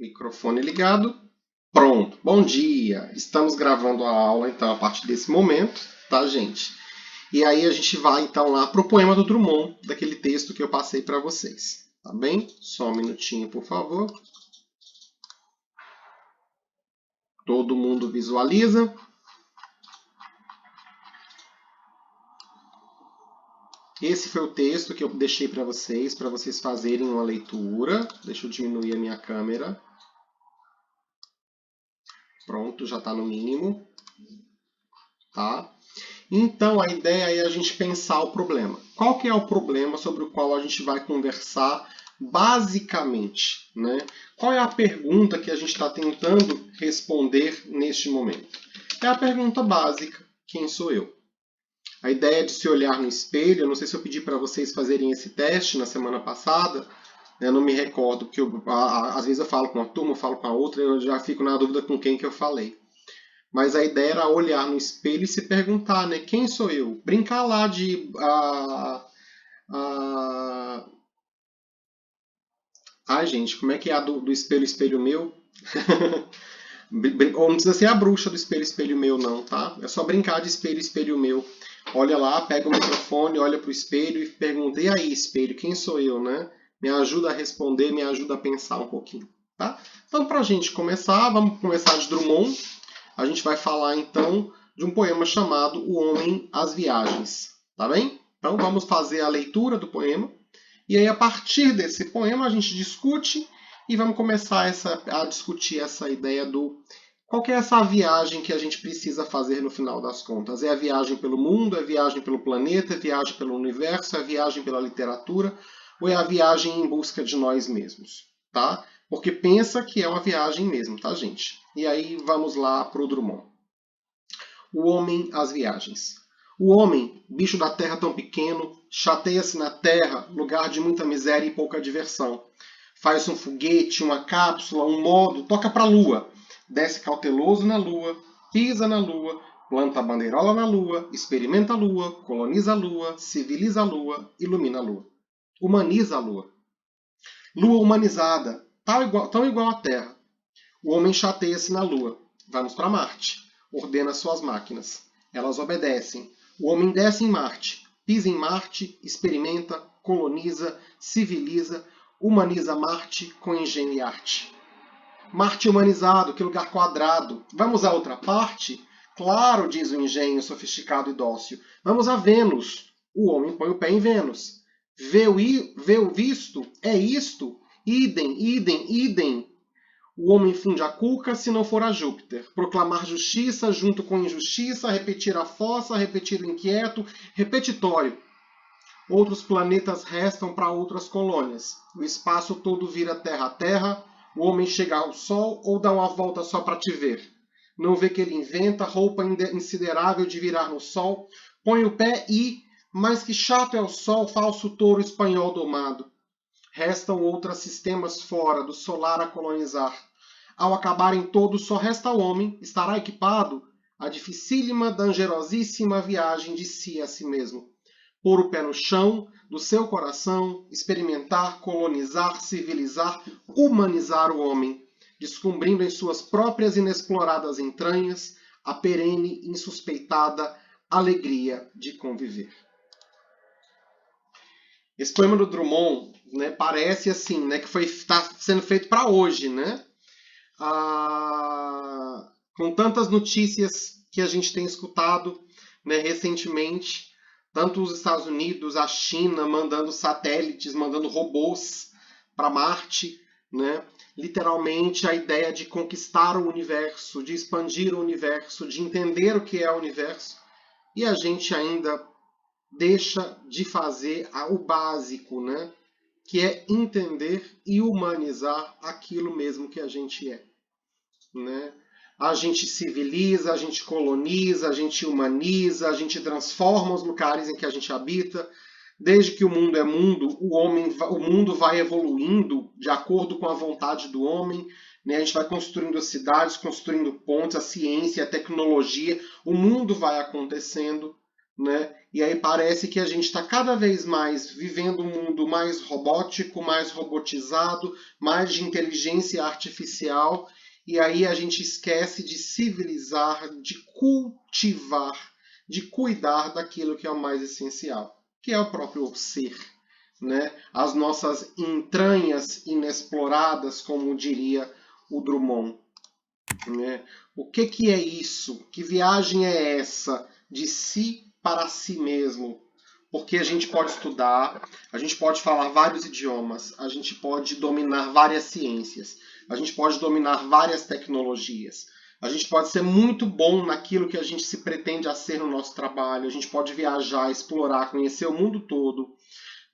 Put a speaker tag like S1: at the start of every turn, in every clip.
S1: Microfone ligado. Pronto. Bom dia. Estamos gravando a aula, então, a partir desse momento, tá, gente? E aí a gente vai, então, lá pro poema do Drummond, daquele texto que eu passei para vocês. Tá bem? Só um minutinho, por favor. Todo mundo visualiza? Esse foi o texto que eu deixei para vocês fazerem uma leitura. Deixa eu diminuir a minha câmera. Pronto, já está no mínimo. Tá? Então, a ideia é a gente pensar o problema. Qual que é o problema sobre o qual a gente vai conversar basicamente, né? Qual é a pergunta que a gente está tentando responder neste momento? É a pergunta básica: quem sou eu? A ideia de se olhar no espelho, eu não sei se eu pedi para vocês fazerem esse teste na semana passada, eu não me recordo, porque às vezes eu falo com uma turma, eu falo com a outra, eu já fico na dúvida com quem que eu falei. Mas a ideia era olhar no espelho e se perguntar, né? Quem sou eu? Brincar lá de... Ai, gente, como é que é a do espelho, espelho meu? Ou não precisa ser a bruxa do espelho, espelho meu, não, tá? É só brincar de espelho, espelho meu. Olha lá, pega o microfone, olha pro espelho e pergunta: e aí, espelho, quem sou eu, né? Me ajuda a responder, me ajuda a pensar um pouquinho, tá? Então, pra gente começar, vamos começar de Drummond. A gente vai falar, então, de um poema chamado O Homem às Viagens, tá bem? Então, vamos fazer a leitura do poema. E aí, a partir desse poema, a gente discute e vamos começar a discutir essa ideia do qual que é essa viagem que a gente precisa fazer no final das contas. É a viagem pelo mundo, é a viagem pelo planeta, é a viagem pelo universo, é a viagem pela literatura, ou é a viagem em busca de nós mesmos, tá? Porque pensa que é uma viagem mesmo, tá, gente? E aí vamos lá pro Drummond. O homem às viagens. O homem, bicho da terra tão pequeno, chateia-se na terra, lugar de muita miséria e pouca diversão. Faz um foguete, uma cápsula, um modo, toca pra lua. Desce cauteloso na lua, pisa na lua, planta a bandeirola na lua, experimenta a lua, coloniza a lua, civiliza a lua, ilumina a lua. Humaniza a lua. Lua humanizada, tão igual à Terra. O homem chateia-se na lua. Vamos para Marte. Ordena suas máquinas. Elas obedecem. O homem desce em Marte. Pisa em Marte, experimenta, coloniza, civiliza, humaniza Marte com engenho e arte. Marte humanizado, que lugar quadrado. Vamos à outra parte? Claro, diz o engenho sofisticado e dócil. Vamos a Vênus. O homem põe o pé em Vênus. Vê o visto? É isto? Idem, idem, idem. O homem funde a cuca se não for a Júpiter. Proclamar justiça junto com injustiça, repetir a fossa, repetir o inquieto, repetitório. Outros planetas restam para outras colônias. O espaço todo vira terra a terra. O homem chega ao sol ou dá uma volta só para te ver. Não vê que ele inventa roupa insiderável de virar no sol. Põe o pé e, mas que chato é o sol, falso touro espanhol domado. Restam outros sistemas fora do solar a colonizar. Ao acabarem todos, só resta o homem, estará equipado a dificílima, dangerosíssima viagem de si a si mesmo. Pôr o pé no chão do seu coração, experimentar, colonizar, civilizar, humanizar o homem, descobrindo em suas próprias inexploradas entranhas a perene, insuspeitada alegria de conviver. Esse poema do Drummond, né, parece assim, né, que está sendo feito para hoje, né? Com tantas notícias que a gente tem escutado, né, recentemente, tanto os Estados Unidos, a China mandando satélites, mandando robôs para Marte, né? Literalmente a ideia de conquistar o universo, de expandir o universo, de entender o que é o universo, e a gente ainda deixa de fazer o básico, né? Que é entender e humanizar aquilo mesmo que a gente é. Né? A gente civiliza, a gente coloniza, a gente humaniza, a gente transforma os lugares em que a gente habita. Desde que o mundo é mundo, o mundo vai evoluindo de acordo com a vontade do homem. Né? A gente vai construindo as cidades, construindo pontes, a ciência, a tecnologia. O mundo vai acontecendo. né? E aí parece que a gente está cada vez mais vivendo um mundo mais robótico, mais robotizado, mais de inteligência artificial, e aí a gente esquece de civilizar, de cultivar, de cuidar daquilo que é o mais essencial, que é o próprio ser, né? As nossas entranhas inexploradas, como diria o Drummond, né? O que é isso? Que viagem é essa de si para si mesmo? Porque a gente pode estudar, a gente pode falar vários idiomas, a gente pode dominar várias ciências, a gente pode dominar várias tecnologias, a gente pode ser muito bom naquilo que a gente se pretende a ser no nosso trabalho, a gente pode viajar, explorar, conhecer o mundo todo,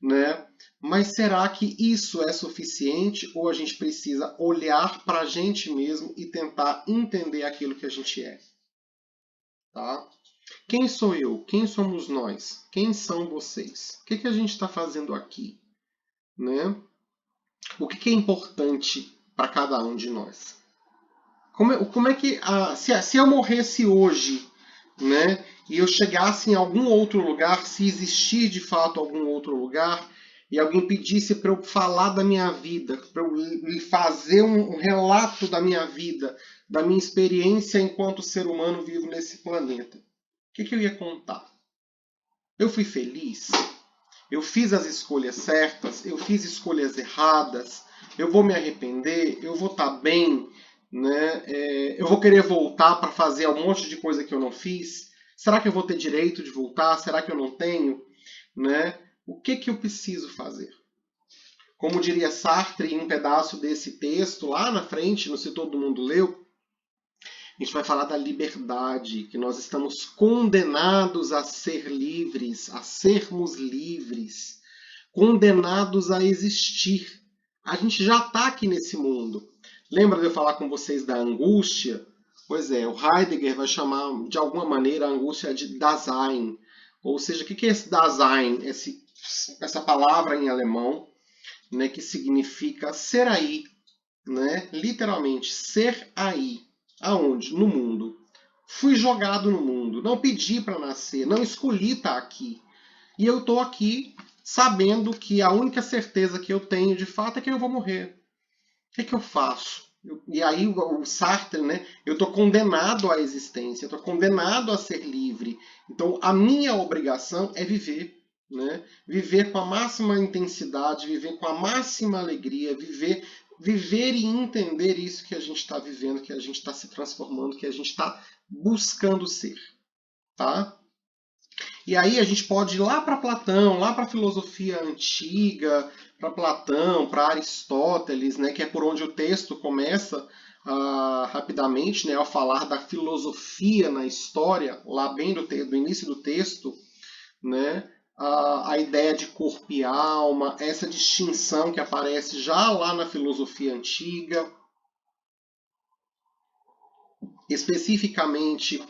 S1: né? Mas será que isso é suficiente ou a gente precisa olhar para a gente mesmo e tentar entender aquilo que a gente é? Tá? Quem sou eu? Quem somos nós? Quem são vocês? O que a gente está fazendo aqui? Né? O que é importante para cada um de nós? Como é que, se eu morresse hoje, né, e eu chegasse em algum outro lugar, se existir de fato algum outro lugar, e alguém pedisse para eu falar da minha vida, para eu lhe fazer um relato da minha vida, da minha experiência enquanto ser humano vivo nesse planeta, o que eu ia contar? Eu fui feliz? Eu fiz as escolhas certas? Eu fiz escolhas erradas? Eu vou me arrepender? Eu vou estar bem? Né? Eu vou querer voltar para fazer um monte de coisa que eu não fiz? Será que eu vou ter direito de voltar? Será que eu não tenho? Né? O que eu preciso fazer? Como diria Sartre em um pedaço desse texto, lá na frente, no Se Todo Mundo Leu, a gente vai falar da liberdade, que nós estamos condenados a ser livres, a sermos livres, condenados a existir. A gente já está aqui nesse mundo. Lembra de eu falar com vocês da angústia? Pois é, o Heidegger vai chamar de alguma maneira a angústia de Dasein. Ou seja, o que é esse Dasein? Essa palavra em alemão, né, que significa ser aí, né? Literalmente, ser aí. Aonde? No mundo. Fui jogado no mundo. Não pedi para nascer. Não escolhi estar aqui. E eu estou aqui sabendo que a única certeza que eu tenho de fato é que eu vou morrer. O que eu faço? E aí o Sartre, né? Eu estou condenado à existência. Eu estou condenado a ser livre. Então a minha obrigação é viver. Né? Viver com a máxima intensidade, viver com a máxima alegria, viver e entender isso que a gente está vivendo, que a gente está se transformando, que a gente está buscando ser. Tá? E aí a gente pode ir lá para Platão, lá para a filosofia antiga, para Platão, para Aristóteles, né, que é por onde o texto começa rapidamente, né, ao falar da filosofia na história, lá bem do início do texto, né, a ideia de corpo e alma, essa distinção que aparece já lá na filosofia antiga, especificamente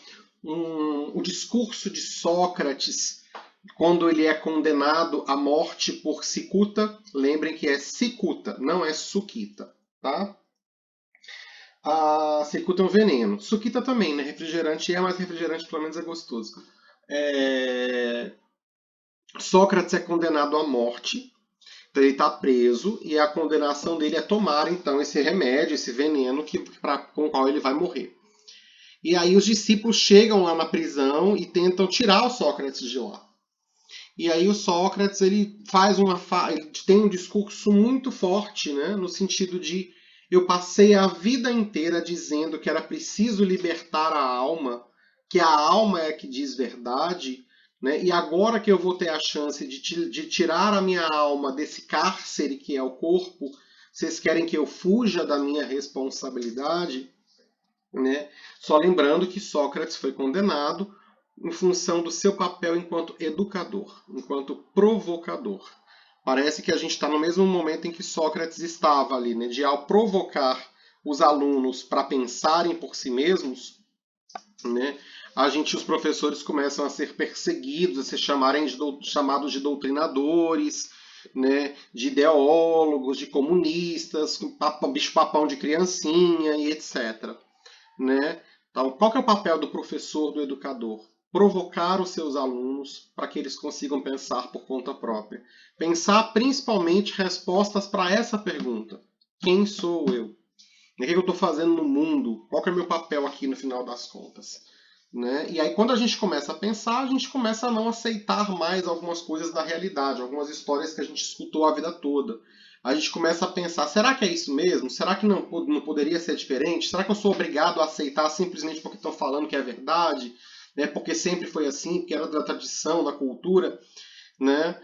S1: o discurso de Sócrates, quando ele é condenado à morte por cicuta. Lembrem que é cicuta, não é suquita, tá? A cicuta é um veneno. Suquita também, né? Refrigerante é, mas refrigerante pelo menos é gostoso. Sócrates é condenado à morte, então ele está preso e a condenação dele é tomar então esse remédio, esse veneno com o qual ele vai morrer. E aí os discípulos chegam lá na prisão e tentam tirar o Sócrates de lá. E aí o Sócrates ele ele tem um discurso muito forte, né, no sentido de eu passei a vida inteira dizendo que era preciso libertar a alma, que a alma é que diz verdade, né, e agora que eu vou ter a chance de tirar a minha alma desse cárcere que é o corpo, vocês querem que eu fuja da minha responsabilidade? Né? Só lembrando que Sócrates foi condenado em função do seu papel enquanto educador, enquanto provocador. Parece que a gente está no mesmo momento em que Sócrates estava ali, né? De ao provocar os alunos para pensarem por si mesmos, né? Os professores começam a ser perseguidos, a ser chamados de doutrinadores, né? De ideólogos, de comunistas, bicho-papão de criancinha e etc. Né? Então, qual que é o papel do professor, do educador? provocar os seus alunos para que eles consigam pensar por conta própria. Pensar principalmente respostas para essa pergunta: quem sou eu? O que eu estou fazendo no mundo? Qual que é o meu papel aqui no final das contas? Né? E aí, quando a gente começa a pensar, a gente começa a não aceitar mais algumas coisas da realidade, algumas histórias que a gente escutou a vida toda. A gente começa a pensar, será que é isso mesmo? Será que não poderia ser diferente? Será que eu sou obrigado a aceitar simplesmente porque estão falando que é verdade? Né? Porque sempre foi assim, porque era da tradição, da cultura? Né?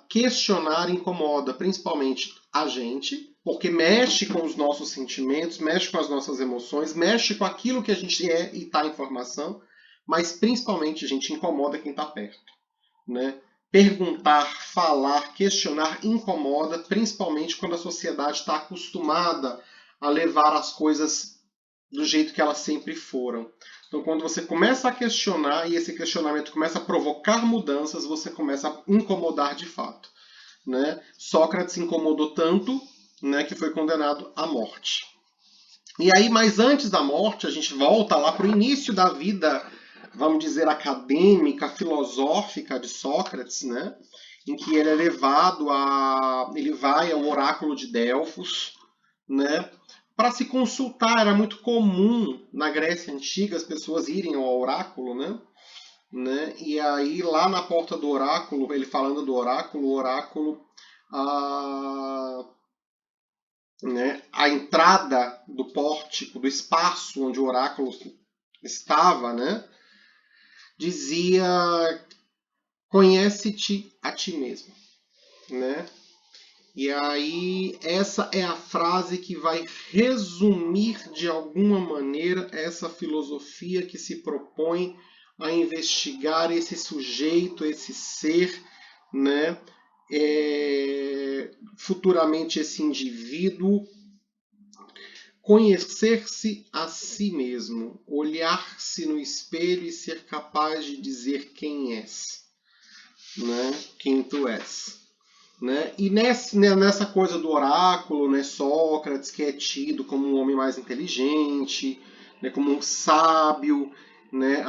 S1: Questionar incomoda principalmente a gente, porque mexe com os nossos sentimentos, mexe com as nossas emoções, mexe com aquilo que a gente é e está em formação, mas principalmente, a gente incomoda quem está perto. Né? Perguntar, falar, questionar incomoda, principalmente quando a sociedade está acostumada a levar as coisas do jeito que elas sempre foram. Então, quando você começa a questionar e esse questionamento começa a provocar mudanças, você começa a incomodar de fato. Né? Sócrates incomodou tanto, né, que foi condenado à morte. E aí, mas antes da morte, a gente volta lá para o início da vida, vamos dizer, acadêmica, filosófica de Sócrates, né? Em que ele é levado a... ele vai ao oráculo de Delfos, né? Para se consultar. Era muito comum na Grécia Antiga as pessoas irem ao oráculo, né? E aí, lá na porta do oráculo, ele falando do oráculo, o oráculo... né, a entrada do pórtico, do espaço onde o oráculo estava, né, dizia: conhece-te a ti mesmo. Né? E aí, essa é a frase que vai resumir de alguma maneira essa filosofia que se propõe a investigar esse sujeito, esse ser, né? Futuramente esse indivíduo, conhecer-se a si mesmo, olhar-se no espelho e ser capaz de dizer quem és, né? Quem tu és. Né? E nessa coisa do oráculo, né, Sócrates, que é tido como um homem mais inteligente, né, como um sábio, né?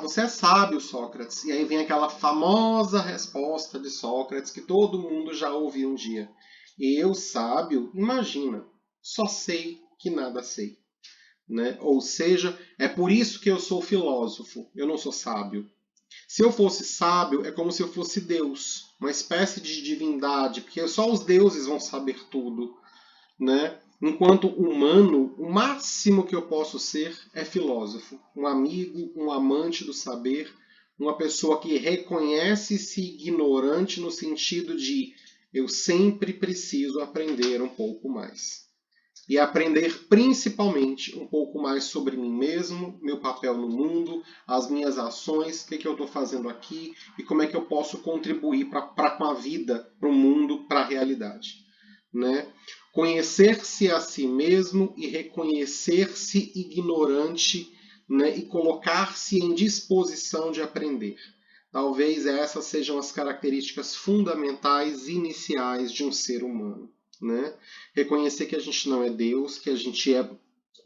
S1: Você é sábio, Sócrates. E aí vem aquela famosa resposta de Sócrates que todo mundo já ouviu um dia. Eu, sábio, imagina, só sei que nada sei. Né? Ou seja, é por isso que eu sou filósofo, eu não sou sábio. Se eu fosse sábio, é como se eu fosse Deus, uma espécie de divindade, porque só os deuses vão saber tudo, né? Enquanto humano, o máximo que eu posso ser é filósofo, um amigo, um amante do saber, uma pessoa que reconhece-se ignorante no sentido de eu sempre preciso aprender um pouco mais. E aprender principalmente um pouco mais sobre mim mesmo, meu papel no mundo, as minhas ações, o que eu estou fazendo aqui e como é que eu posso contribuir com a vida, para o mundo, para a realidade. Né? Conhecer-se a si mesmo e reconhecer-se ignorante, né? E colocar-se em disposição de aprender. Talvez essas sejam as características fundamentais iniciais de um ser humano. Né? Reconhecer que a gente não é Deus, que a gente é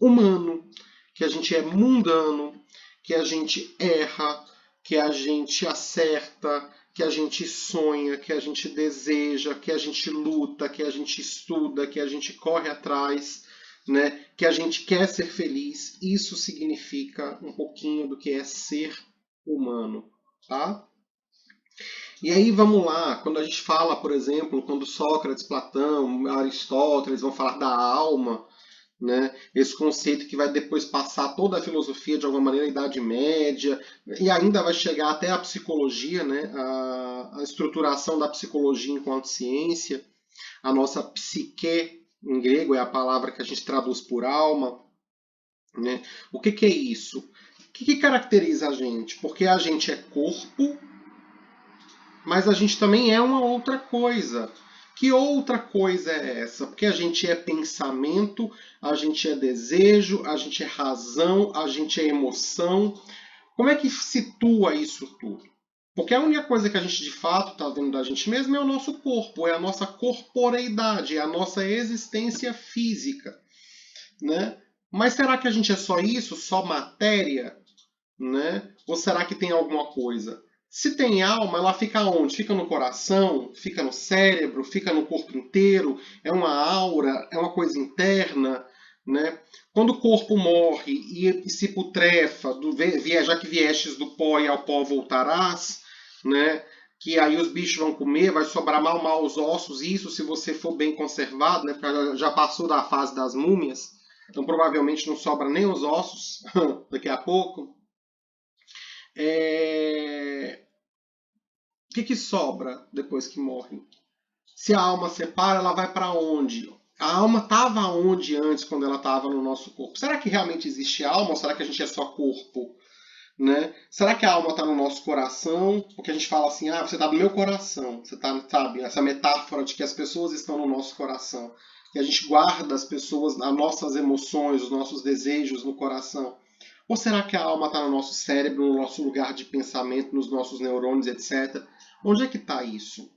S1: humano, que a gente é mundano, que a gente erra, que a gente acerta, que a gente sonha, que a gente deseja, que a gente luta, que a gente estuda, que a gente corre atrás, né? Que a gente quer ser feliz. Isso significa um pouquinho do que é ser humano, tá? E aí vamos lá, quando a gente fala, por exemplo, quando Sócrates, Platão, Aristóteles vão falar da alma, né? Esse conceito que vai depois passar toda a filosofia de alguma maneira, a Idade Média, e ainda vai chegar até a psicologia, né? A estruturação da psicologia enquanto ciência, a nossa psique, em grego é a palavra que a gente traduz por alma. Né? O que é isso? O que caracteriza a gente? Porque a gente é corpo, mas a gente também é uma outra coisa. Que outra coisa é essa? Porque a gente é pensamento, a gente é desejo, a gente é razão, a gente é emoção. Como é que situa isso tudo? Porque a única coisa que a gente de fato está vendo da gente mesmo é o nosso corpo, é a nossa corporeidade, é a nossa existência física. Né? Mas será que a gente é só isso? Só matéria? Né? Ou será que tem alguma coisa? Se tem alma, ela fica onde? Fica no coração? Fica no cérebro? Fica no corpo inteiro? É uma aura? É uma coisa interna? Né? Quando o corpo morre e se putrefa, já que viestes do pó e ao pó voltarás, né? Que aí os bichos vão comer, vai sobrar mal os ossos, isso se você for bem conservado, né? Porque já passou da fase das múmias, então provavelmente não sobra nem os ossos daqui a pouco. O que sobra depois que morre? Se a alma separa, ela vai para onde? A alma estava onde antes, quando ela estava no nosso corpo? Será que realmente existe alma ou será que a gente é só corpo? Né? Será que a alma está no nosso coração? Porque a gente fala assim, você está no meu coração. Você está, sabe, essa metáfora de que as pessoas estão no nosso coração. Que a gente guarda as pessoas, as nossas emoções, os nossos desejos no coração. Ou será que a alma está no nosso cérebro, no nosso lugar de pensamento, nos nossos neurônios, etc.? Onde é que está isso?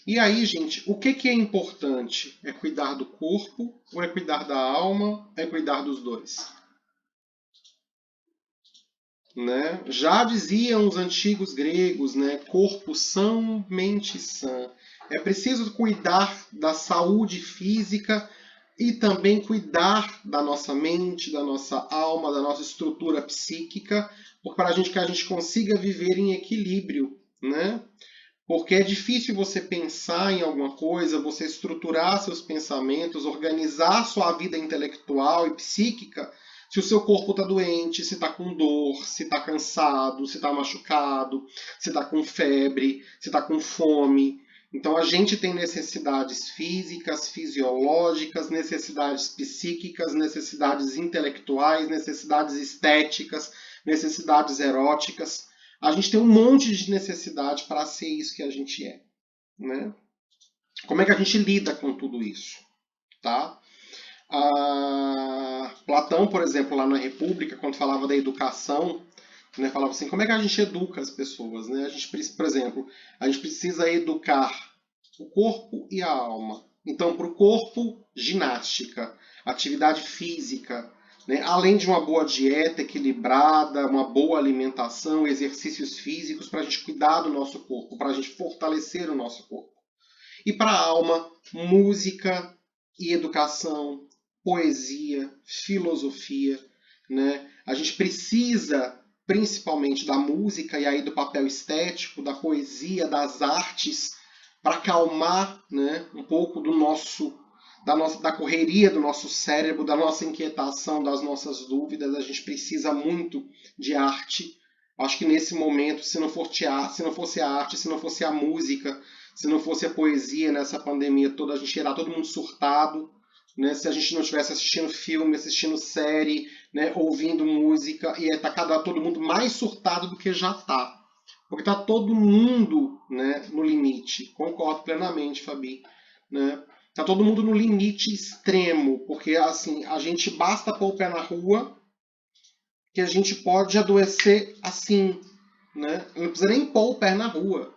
S1: E aí, gente, o que é importante? É cuidar do corpo ou é cuidar da alma? É cuidar dos dois? Né? Já diziam os antigos gregos, né? Corpo são, mente sã. É preciso cuidar da saúde física e também cuidar da nossa mente, da nossa alma, da nossa estrutura psíquica, para que a gente consiga viver em equilíbrio, né? Porque é difícil você pensar em alguma coisa, você estruturar seus pensamentos, organizar sua vida intelectual e psíquica, se o seu corpo está doente, se está com dor, se está cansado, se está machucado, se está com febre, se está com fome. Então a gente tem necessidades físicas, fisiológicas, necessidades psíquicas, necessidades intelectuais, necessidades estéticas, necessidades eróticas. A gente tem um monte de necessidade para ser isso que a gente é, né? Como é que a gente lida com tudo isso, tá? Platão, por exemplo, lá na República, quando falava da educação, né, falava assim, como é que a gente educa as pessoas, né? A gente, por exemplo, a gente precisa educar o corpo e a alma. Então, para o corpo, ginástica, atividade física, né? Além de uma boa dieta equilibrada, uma boa alimentação, exercícios físicos para a gente cuidar do nosso corpo, para a gente fortalecer o nosso corpo. E para a alma, música e educação, poesia, filosofia. Né? A gente precisa principalmente da música e aí do papel estético, da poesia, das artes, para acalmar, né, um pouco da correria do nosso cérebro, da nossa inquietação, das nossas dúvidas. A gente precisa muito de arte. Acho que nesse momento, se não fosse a arte, se não fosse a música, se não fosse a poesia nessa pandemia toda, a gente ia estar todo mundo surtado. Né? Se a gente não estivesse assistindo filme, assistindo série, né? Ouvindo música, ia estar todo mundo mais surtado do que já está. Porque está todo mundo, né, no limite. Concordo plenamente, Fabi. Né? Tá todo mundo no limite extremo, porque assim, a gente basta pôr o pé na rua que a gente pode adoecer assim, né? Não precisa nem pôr o pé na rua,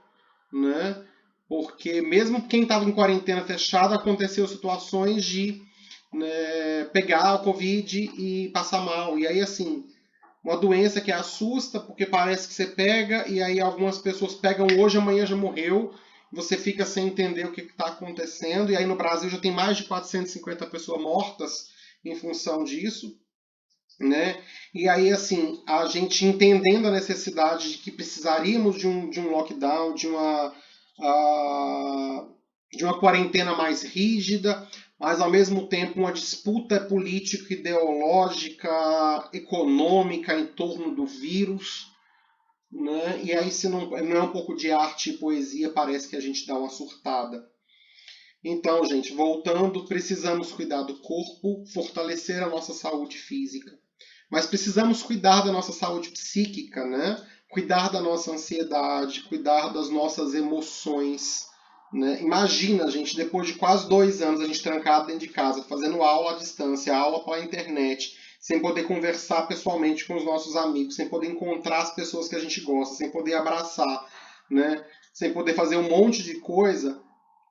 S1: né? Porque mesmo quem estava em quarentena fechada, aconteceu situações de, né, pegar o Covid e passar mal. E aí, assim, uma doença que assusta, porque parece que você pega, e aí algumas pessoas pegam hoje, amanhã já morreu, você fica sem entender o que está acontecendo, e aí no Brasil já tem mais de 450 pessoas mortas em função disso, né? E aí, assim, a gente entendendo a necessidade de que precisaríamos de um lockdown, de uma quarentena mais rígida, mas ao mesmo tempo uma disputa política, ideológica, econômica em torno do vírus, né? E aí, se não é um pouco de arte e poesia, parece que a gente dá uma surtada. Então, gente, voltando, precisamos cuidar do corpo, fortalecer a nossa saúde física. Mas precisamos cuidar da nossa saúde psíquica, né? Cuidar da nossa ansiedade, cuidar das nossas emoções. Né? Imagina, gente, depois de quase 2 anos a gente trancado dentro de casa, fazendo aula à distância, aula pela internet, sem poder conversar pessoalmente com os nossos amigos, sem poder encontrar as pessoas que a gente gosta, sem poder abraçar, né? Sem poder fazer um monte de coisa.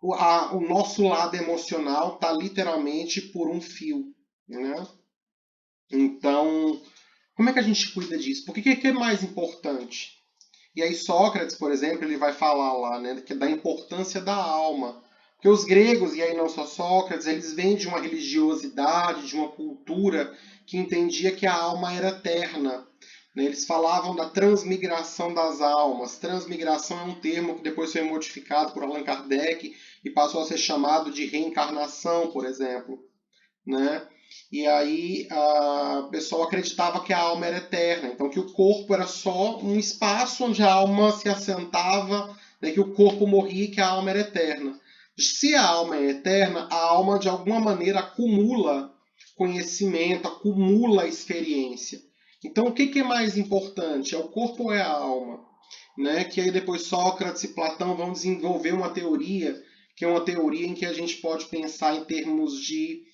S1: O nosso lado emocional está literalmente por um fio. Né? Então, Como é que a gente cuida disso? Porque o que é mais importante? E aí Sócrates, por exemplo, ele vai falar lá, né, que é da importância da alma. Porque os gregos, e aí não só Sócrates, eles vêm de uma religiosidade, de uma cultura que entendia que a alma era eterna. Né? Eles falavam da transmigração das almas. Transmigração é um termo que depois foi modificado por Allan Kardec e passou a ser chamado de reencarnação, por exemplo. Né? E aí o pessoal acreditava que a alma era eterna, então que o corpo era só um espaço onde a alma se assentava, né, que o corpo morria e que a alma era eterna. Se a alma é eterna, a alma de alguma maneira acumula conhecimento, acumula experiência. Então o que é mais importante? É o corpo ou é a alma? Né? Que aí depois Sócrates e Platão vão desenvolver uma teoria, que é uma teoria em que a gente pode pensar em termos de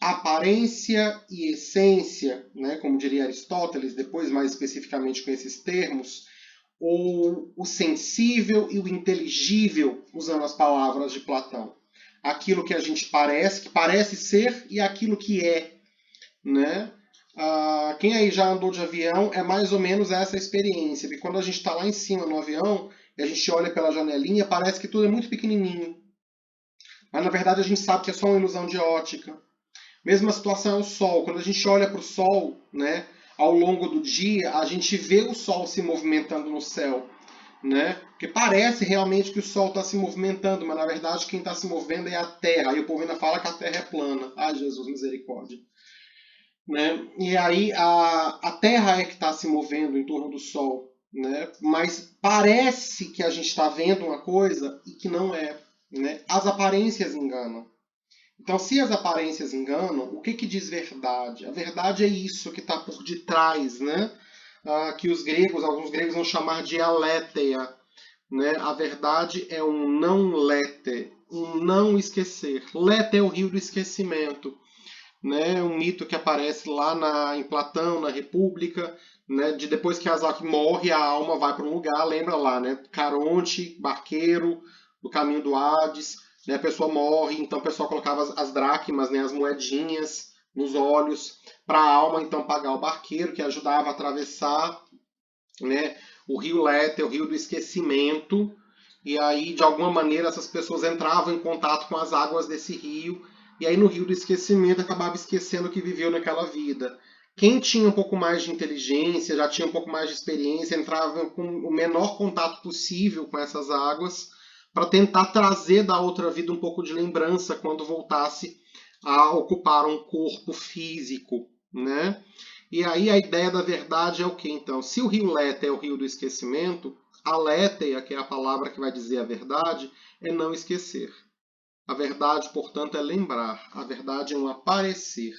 S1: aparência e essência, né, como diria Aristóteles, depois mais especificamente com esses termos, ou o sensível e o inteligível, usando as palavras de Platão. Aquilo que a gente parece, que parece ser, e aquilo que é. Né? Quem aí já andou de avião é mais ou menos essa experiência, porque quando a gente está lá em cima no avião, e a gente olha pela janelinha, parece que tudo é muito pequenininho. Mas na verdade a gente sabe que é só uma ilusão de ótica. Mesma situação é o Sol. Quando a gente olha para o Sol, né, ao longo do dia, a gente vê o Sol se movimentando no céu. Né? Porque parece realmente que o Sol está se movimentando, mas na verdade quem está se movendo é a Terra. Aí o povo ainda fala que a Terra é plana. Ai, Jesus, misericórdia. Né? E aí a Terra é que está se movendo em torno do Sol. Né? Mas parece que a gente está vendo uma coisa e que não é. Né? As aparências enganam. Então, se as aparências enganam, o que diz verdade? A verdade é isso que está por detrás, né? Que alguns gregos vão chamar de aletheia. Né? A verdade é um não lete, um não esquecer. Lete é o rio do esquecimento. Né? Um mito que aparece lá em Platão, na República, né? De depois que Azaque morre, a alma vai para um lugar, lembra lá, né? Caronte, barqueiro, do caminho do Hades. Né? A pessoa morre, então a pessoa colocava as dracmas, né? As moedinhas nos olhos, para a alma então pagar o barqueiro, que ajudava a atravessar, né? O rio Lete, o rio do esquecimento. E aí, de alguma maneira, essas pessoas entravam em contato com as águas desse rio, e aí no rio do esquecimento acabava esquecendo o que viveu naquela vida. Quem tinha um pouco mais de inteligência, já tinha um pouco mais de experiência, entrava com o menor contato possível com essas águas, para tentar trazer da outra vida um pouco de lembrança quando voltasse a ocupar um corpo físico, né? E aí a ideia da verdade é o que então? Se o rio Lete é o rio do esquecimento, a Letheia, que é a palavra que vai dizer a verdade, é não esquecer. A verdade, portanto, é lembrar. A verdade é um aparecer.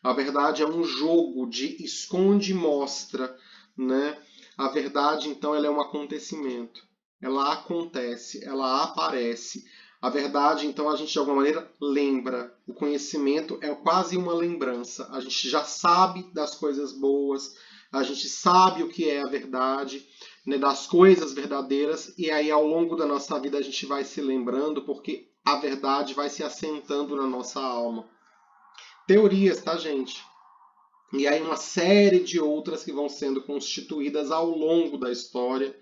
S1: A verdade é um jogo de esconde e mostra, né? A verdade, então, ela é um acontecimento. Ela acontece, ela aparece. A verdade, então, a gente de alguma maneira lembra. O conhecimento é quase uma lembrança. A gente já sabe das coisas boas, a gente sabe o que é a verdade, né, das coisas verdadeiras, e aí ao longo da nossa vida a gente vai se lembrando, porque a verdade vai se assentando na nossa alma. Teorias, tá, gente? E aí uma série de outras que vão sendo constituídas ao longo da história,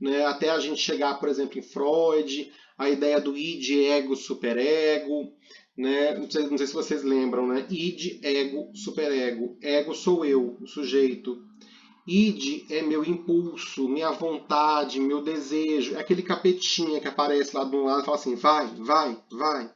S1: né? Até a gente chegar, por exemplo, em Freud, a ideia do id, ego, superego, né? Não sei se vocês lembram, né? Id, ego, superego. Ego sou eu, o sujeito. Id é meu impulso, minha vontade, meu desejo. É aquele capetinha que aparece lá de um lado e fala assim, vai, vai, vai.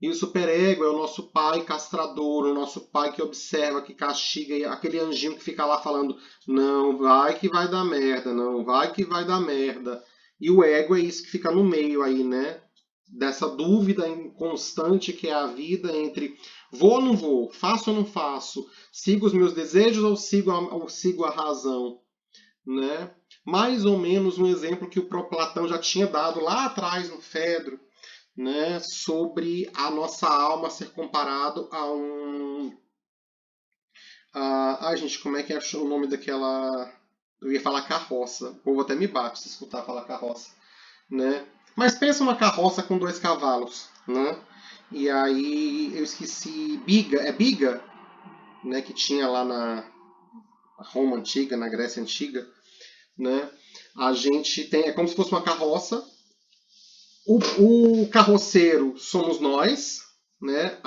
S1: E o superego é o nosso pai castrador, o nosso pai que observa, que castiga, e aquele anjinho que fica lá falando, não, vai que vai dar merda, não, vai que vai dar merda. E o ego é isso que fica no meio aí, né? Dessa dúvida constante que é a vida entre vou ou não vou, faço ou não faço, sigo os meus desejos ou sigo a razão, né? Mais ou menos um exemplo que o próprio Platão já tinha dado lá atrás no Fedro, né, sobre a nossa alma ser comparado a um... Ai, gente, como é que é o nome daquela... Eu ia falar carroça. O povo até me bate se escutar falar carroça. Né? Mas pensa uma carroça com 2 cavalos. Né? E aí eu esqueci... Biga. É biga? Né, que tinha lá Roma antiga, na Grécia antiga, né? A gente tem, é como se fosse uma carroça. O carroceiro somos nós, né?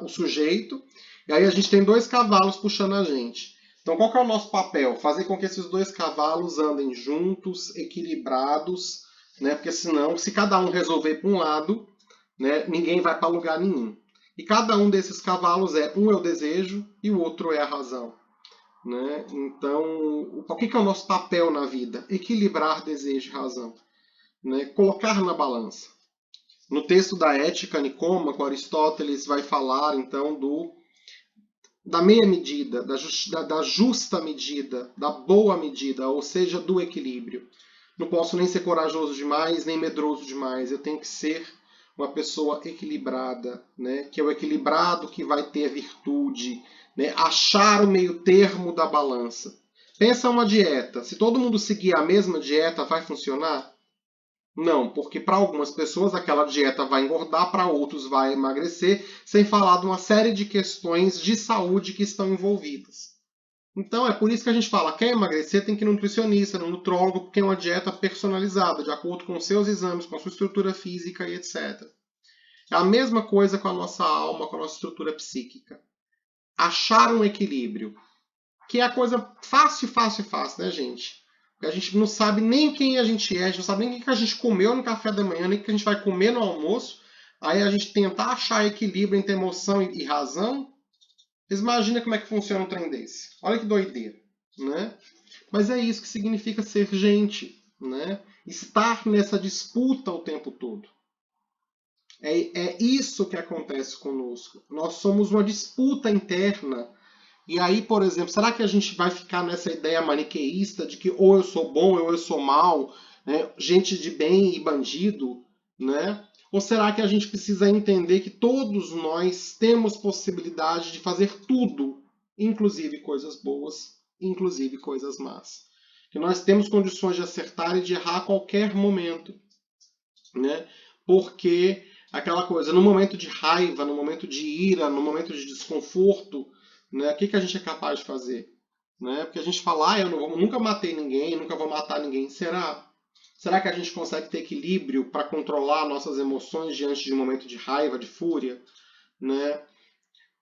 S1: O sujeito. E aí a gente tem dois cavalos puxando a gente. Então qual que é o nosso papel? Fazer com que esses dois cavalos andem juntos, equilibrados, né? Porque senão, se cada um resolver para um lado, né, ninguém vai para lugar nenhum. E cada um desses cavalos um é o desejo e o outro é a razão. Né? Então, o que é o nosso papel na vida? Equilibrar desejo e razão. Né? Colocar na balança. No texto da Ética Nicômaco, Aristóteles vai falar então da meia medida, da justa medida, da boa medida, ou seja, do equilíbrio. Não posso nem ser corajoso demais, nem medroso demais. Eu tenho que ser uma pessoa equilibrada, né? Que é o equilibrado que vai ter virtude, né? Achar o meio termo da balança. Pensa uma dieta. Se todo mundo seguir a mesma dieta, vai funcionar? Não, porque para algumas pessoas aquela dieta vai engordar, para outros vai emagrecer, sem falar de uma série de questões de saúde que estão envolvidas. Então é por isso que a gente fala, quer emagrecer tem que ir no nutricionista, no nutrólogo, porque é uma dieta personalizada, de acordo com os seus exames, com a sua estrutura física e etc. É a mesma coisa com a nossa alma, com a nossa estrutura psíquica. Achar um equilíbrio, que é a coisa fácil, fácil, fácil, né, gente? Porque a gente não sabe nem quem a gente é, a gente não sabe nem o que a gente comeu no café da manhã, nem o que a gente vai comer no almoço. Aí a gente tentar achar equilíbrio entre emoção e razão. Vocês imaginam como é que funciona um trem desse? Olha que doideira, né? Mas é isso que significa ser gente, né? Estar nessa disputa o tempo todo. É isso que acontece conosco. Nós somos uma disputa interna. E aí, por exemplo, será que a gente vai ficar nessa ideia maniqueísta de que ou eu sou bom ou eu sou mal, né? Gente de bem e bandido, né? Ou será que a gente precisa entender que todos nós temos possibilidade de fazer tudo, inclusive coisas boas, inclusive coisas más? Que nós temos condições de acertar e de errar a qualquer momento, né? Porque aquela coisa, no momento de raiva, no momento de ira, no momento de desconforto, né? O que a gente é capaz de fazer? Né? Porque a gente fala, eu nunca matei ninguém, nunca vou matar ninguém. Será? Será que a gente consegue ter equilíbrio para controlar nossas emoções diante de um momento de raiva, de fúria? Né?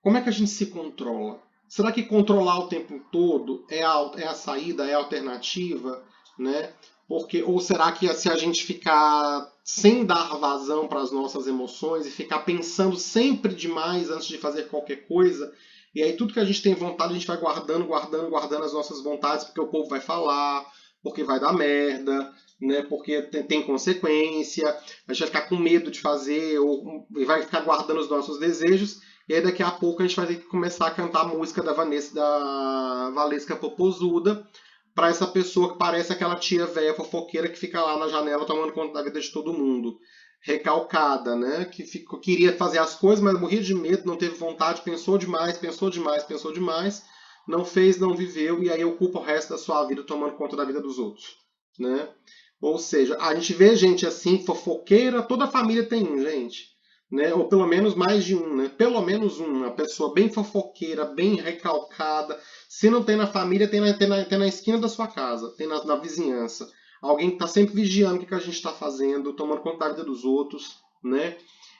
S1: Como é que a gente se controla? Será que controlar o tempo todo é a saída, é a alternativa? Né? Ou será que se a gente ficar sem dar vazão para as nossas emoções e ficar pensando sempre demais antes de fazer qualquer coisa, e aí tudo que a gente tem vontade a gente vai guardando, guardando, guardando as nossas vontades porque o povo vai falar, porque vai dar merda, né? Porque tem consequência, a gente vai ficar com medo de fazer, ou vai ficar guardando os nossos desejos, e aí daqui a pouco a gente vai ter que começar a cantar a música da Valesca Popozuda, para essa pessoa que parece aquela tia velha fofoqueira que fica lá na janela tomando conta da vida de todo mundo. Recalcada, né? Que queria fazer as coisas, mas morria de medo, não teve vontade, pensou demais, pensou demais, pensou demais, não fez, não viveu, e aí ocupa o resto da sua vida tomando conta da vida dos outros. Né? Ou seja, a gente vê gente assim, fofoqueira, toda a família tem um, gente. Né? Ou pelo menos mais de um, né? Pelo menos uma pessoa bem fofoqueira, bem recalcada. Se não tem na família, tem na esquina da sua casa, tem na vizinhança. Alguém que está sempre vigiando o que a gente está fazendo, tomando conta da vida dos outros, né?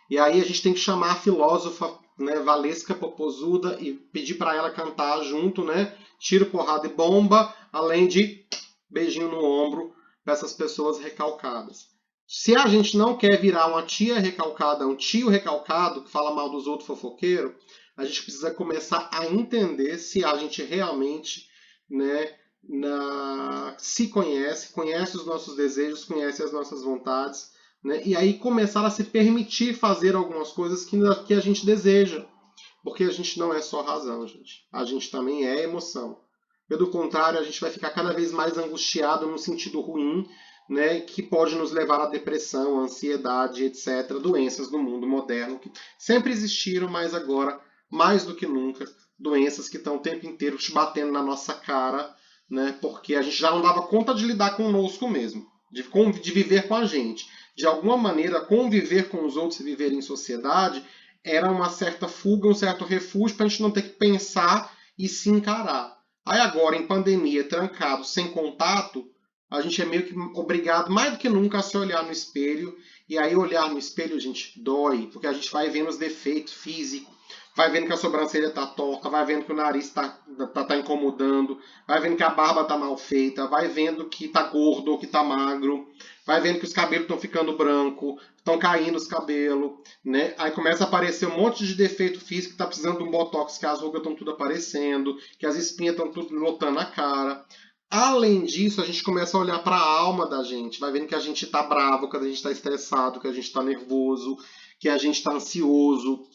S1: E aí a gente tem que chamar a filósofa, né, Valesca Popozuda e pedir para ela cantar junto, né? Tiro, porrada e bomba, além de beijinho no ombro para essas pessoas recalcadas. Se a gente não quer virar uma tia recalcada, um tio recalcado que fala mal dos outros fofoqueiros, a gente precisa começar a entender se a gente realmente, né, se conhece, conhece os nossos desejos, conhece as nossas vontades, né, e aí começar a se permitir fazer algumas coisas que a gente deseja. Porque a gente não é só razão, gente. A gente também é emoção. Pelo contrário, a gente vai ficar cada vez mais angustiado num sentido ruim, né, que pode nos levar à depressão, à ansiedade, etc. Doenças no mundo moderno que sempre existiram, mas agora, mais do que nunca, doenças que estão o tempo inteiro batendo na nossa cara, né, porque a gente já não dava conta de lidar conosco mesmo, de viver com a gente. De alguma maneira, conviver com os outros e viver em sociedade era uma certa fuga, um certo refúgio para a gente não ter que pensar e se encarar. Aí agora, em pandemia, trancado, sem contato, a gente é meio que obrigado, mais do que nunca, a se olhar no espelho. E aí olhar no espelho, gente, dói, porque a gente vai vendo os defeitos físicos, vai vendo que a sobrancelha tá torta, vai vendo que o nariz tá incomodando, vai vendo que a barba tá mal feita, vai vendo que tá gordo ou que tá magro, vai vendo que os cabelos estão ficando branco, estão caindo os cabelos, né? Aí começa a aparecer um monte de defeito físico que tá precisando de um botox, que as rugas estão tudo aparecendo, que as espinhas estão tudo lotando a cara. Além disso, a gente começa a olhar para a alma da gente, vai vendo que a gente está bravo, que a gente está estressado, que a gente está nervoso, que a gente está ansioso,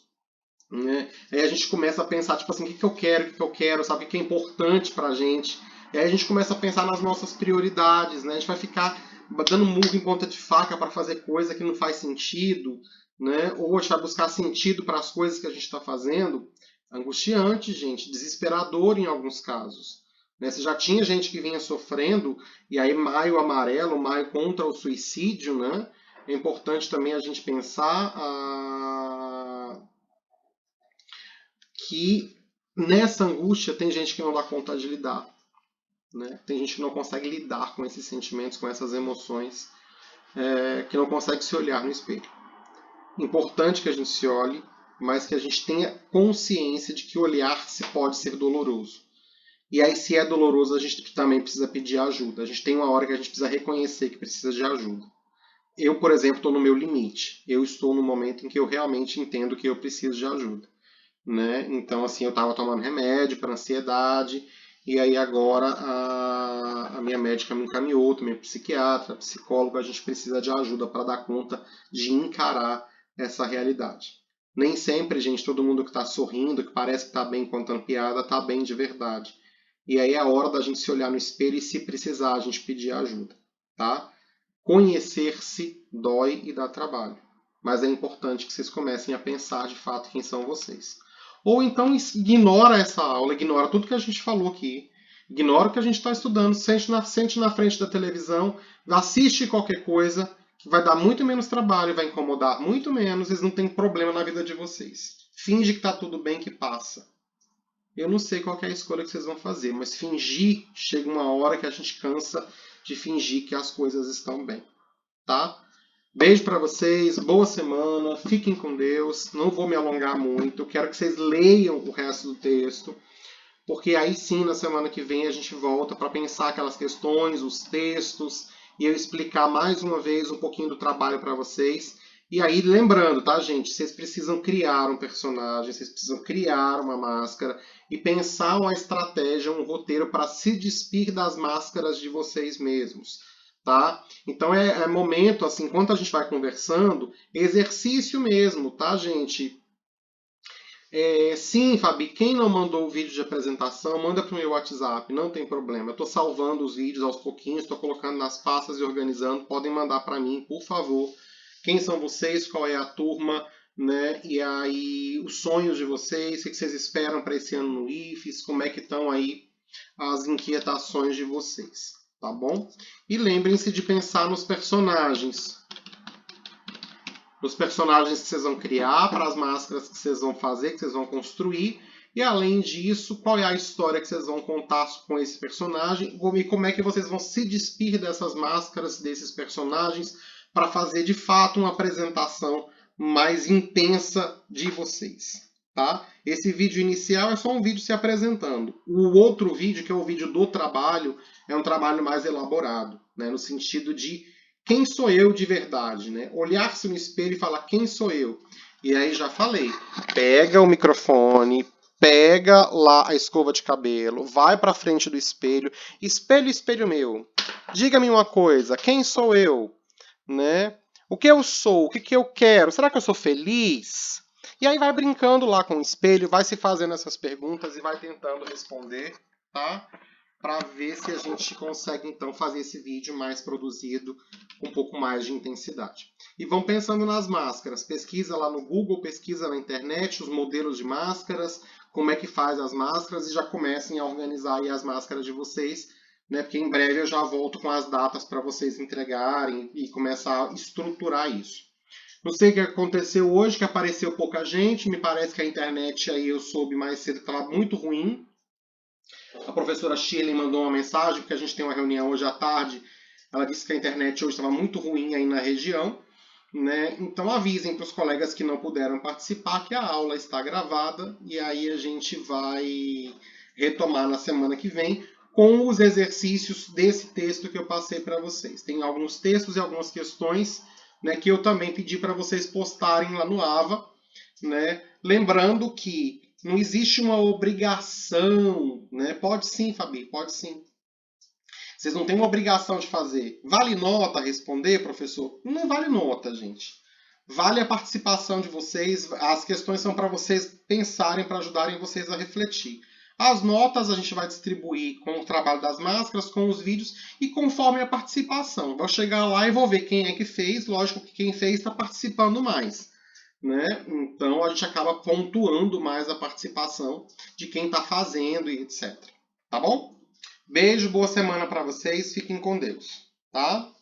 S1: né? Aí a gente começa a pensar, tipo assim, o que eu quero, o que eu quero, sabe, o que é importante pra gente. E aí a gente começa a pensar nas nossas prioridades, né? A gente vai ficar dando murro em ponta de faca para fazer coisa que não faz sentido, né? Ou a gente vai buscar sentido para as coisas que a gente está fazendo. Angustiante, gente, desesperador em alguns casos. Né? Se já tinha gente que vinha sofrendo, e aí maio amarelo, maio contra o suicídio, né? É importante também a gente pensar que nessa angústia tem gente que não dá conta de lidar. Né? Tem gente que não consegue lidar com esses sentimentos, com essas emoções, que não consegue se olhar no espelho. Importante que a gente se olhe, mas que a gente tenha consciência de que olhar-se pode ser doloroso. E aí, se é doloroso, a gente também precisa pedir ajuda. A gente tem uma hora que a gente precisa reconhecer que precisa de ajuda. Eu, por exemplo, estou no meu limite. Eu estou no momento em que eu realmente entendo que eu preciso de ajuda. Né? Então, assim, eu estava tomando remédio para ansiedade, e aí agora a minha médica me encaminhou, também psiquiatra, psicólogo, a gente precisa de ajuda para dar conta de encarar essa realidade. Nem sempre, gente, todo mundo que está sorrindo, que parece que está bem contando piada, está bem de verdade. E aí é a hora da gente se olhar no espelho e, se precisar, a gente pedir ajuda, tá? Conhecer-se dói e dá trabalho, mas é importante que vocês comecem a pensar de fato quem são vocês. Ou então ignora essa aula, ignora tudo que a gente falou aqui, ignora o que a gente está estudando, sente na frente da televisão, assiste qualquer coisa, que vai dar muito menos trabalho, vai incomodar muito menos, eles não têm problema na vida de vocês. Finge que está tudo bem, que passa. Eu não sei qual é a escolha que vocês vão fazer, mas fingir, chega uma hora que a gente cansa de fingir que as coisas estão bem, tá? Beijo para vocês, boa semana, fiquem com Deus. Não vou me alongar muito, eu quero que vocês leiam o resto do texto, porque aí sim, na semana que vem, a gente volta para pensar aquelas questões, os textos, e eu explicar mais uma vez um pouquinho do trabalho para vocês. E aí, lembrando, tá, gente? Vocês precisam criar um personagem, vocês precisam criar uma máscara e pensar uma estratégia, um roteiro para se despir das máscaras de vocês mesmos. Tá? Então é momento, assim, enquanto a gente vai conversando, exercício mesmo, tá, gente? Sim, Fabi, quem não mandou o vídeo de apresentação, manda para o meu WhatsApp, não tem problema. Eu estou salvando os vídeos aos pouquinhos, estou colocando nas pastas e organizando. Podem mandar para mim, por favor. Quem são vocês, qual é a turma, né? E aí, os sonhos de vocês, o que vocês esperam para esse ano no IFES, como é que estão aí as inquietações de vocês, tá bom? E lembrem-se de pensar nos personagens. Os personagens que vocês vão criar, para as máscaras que vocês vão fazer, que vocês vão construir. E além disso, qual é a história que vocês vão contar com esse personagem e como é que vocês vão se despir dessas máscaras, desses personagens, para fazer de fato uma apresentação mais intensa de vocês. Tá? Esse vídeo inicial é só um vídeo se apresentando. O outro vídeo, que é o vídeo do trabalho, é um trabalho mais elaborado, né? No sentido de quem sou eu de verdade, né? Olhar-se no espelho e falar quem sou eu. E aí já falei, pega o microfone, pega lá a escova de cabelo, vai para frente do espelho, espelho, espelho meu. Diga-me uma coisa, quem sou eu, né? O que eu sou? O que eu quero? Será que eu sou feliz? E aí vai brincando lá com o espelho, vai se fazendo essas perguntas e vai tentando responder, tá? Para ver se a gente consegue então fazer esse vídeo mais produzido, com um pouco mais de intensidade. E vão pensando nas máscaras, pesquisa lá no Google, pesquisa na internet os modelos de máscaras, como é que faz as máscaras e já comecem a organizar aí as máscaras de vocês, né? Porque em breve eu já volto com as datas para vocês entregarem e começar a estruturar isso. Não sei o que aconteceu hoje, que apareceu pouca gente, me parece que a internet aí eu soube mais cedo que estava muito ruim. A professora Shirley mandou uma mensagem, porque a gente tem uma reunião hoje à tarde. Ela disse que a internet hoje estava muito ruim aí na região, né? Então avisem para os colegas que não puderam participar que a aula está gravada e aí a gente vai retomar na semana que vem com os exercícios desse texto que eu passei para vocês. Tem alguns textos e algumas questões, né, que eu também pedi para vocês postarem lá no AVA, né? Lembrando que não existe uma obrigação, né? Pode sim, Fabi, pode sim. Vocês não têm uma obrigação de fazer. Vale nota responder, professor? Não vale nota, gente. Vale a participação de vocês. As questões são para vocês pensarem, para ajudarem vocês a refletir. As notas a gente vai distribuir com o trabalho das máscaras, com os vídeos e conforme a participação. Vou chegar lá e vou ver quem é que fez. Lógico que quem fez está participando mais, né? Então a gente acaba pontuando mais a participação de quem está fazendo e etc. Tá bom? Beijo, boa semana para vocês. Fiquem com Deus, tá?